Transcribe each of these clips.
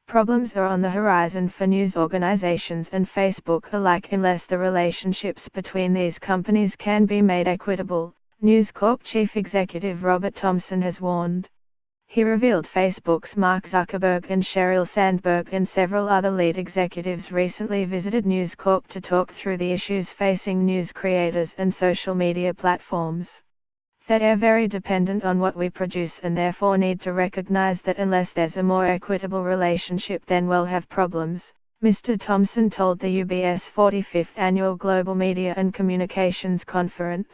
Problems are on the horizon for news organizations and Facebook alike unless the relationships between these companies can be made equitable, News Corp chief executive Robert Thomson has warned. He revealed Facebook's Mark Zuckerberg and Sheryl Sandberg and several other lead executives recently visited News Corp to talk through the issues facing news creators and social media platforms. They are very dependent on what we produce and therefore need to recognize that unless there's a more equitable relationship then we'll have problems, Mr. Thomson told the UBS 45th Annual Global Media and Communications Conference.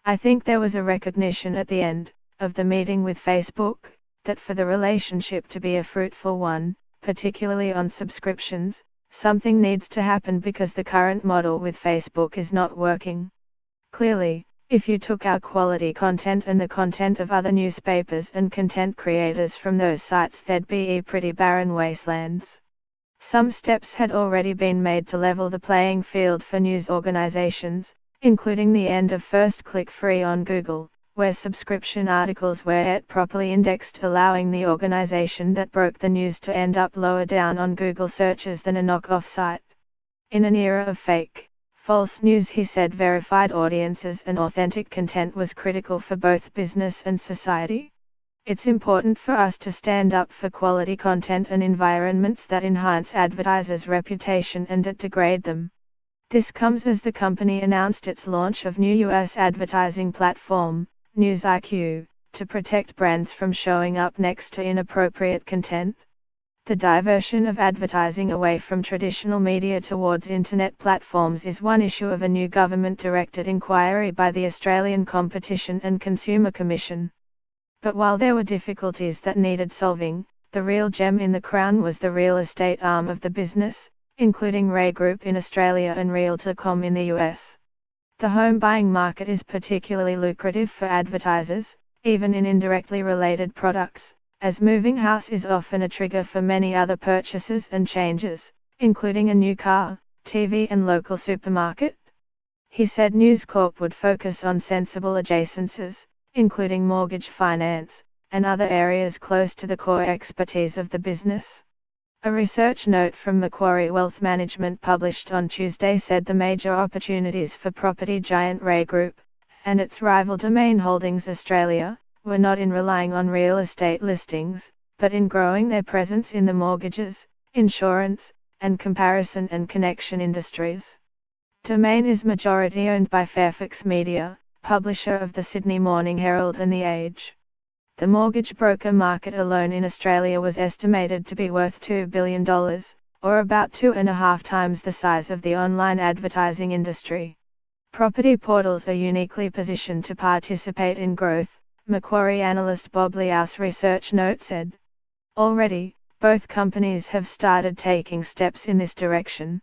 I think there was a recognition at the end of the meeting with Facebook that for the relationship to be a fruitful one, particularly on subscriptions, something needs to happen because the current model with Facebook is not working. Clearly, if you took our quality content and the content of other newspapers and content creators from those sites, there'd be a pretty barren wastelands. Some steps had already been made to level the playing field for news organizations, including the end of first click free on Google, where subscription articles were properly indexed, allowing the organization that broke the news to end up lower down on Google searches than a knockoff site. In an era of fake, false news, he said, verified audiences and authentic content was critical for both business and society. It's important for us to stand up for quality content and environments that enhance advertisers' reputation and that degrade them. This comes as the company announced its launch of new U.S. advertising platform, NewsIQ, to protect brands from showing up next to inappropriate content. The diversion of advertising away from traditional media towards internet platforms is one issue of a new government-directed inquiry by the Australian Competition and Consumer Commission. But while there were difficulties that needed solving, the real gem in the crown was the real estate arm of the business, including Ray Group in Australia and Realtor.com in the US. The home buying market is particularly lucrative for advertisers, even in indirectly related products, as moving house is often a trigger for many other purchases and changes, including a new car, TV and local supermarket. He said News Corp would focus on sensible adjacencies, including mortgage finance, and other areas close to the core expertise of the business. A research note from Macquarie Wealth Management published on Tuesday said the major opportunities for property giant Ray Group, and its rival Domain Holdings Australia, were not in relying on real estate listings, but in growing their presence in the mortgages, insurance, and comparison and connection industries. Domain is majority owned by Fairfax Media, publisher of the Sydney Morning Herald and The Age. The mortgage broker market alone in Australia was estimated to be worth $2 billion, or about 2.5 times the size of the online advertising industry. Property portals are uniquely positioned to participate in growth, Macquarie analyst Bob Liaus' research note said. Already, both companies have started taking steps in this direction.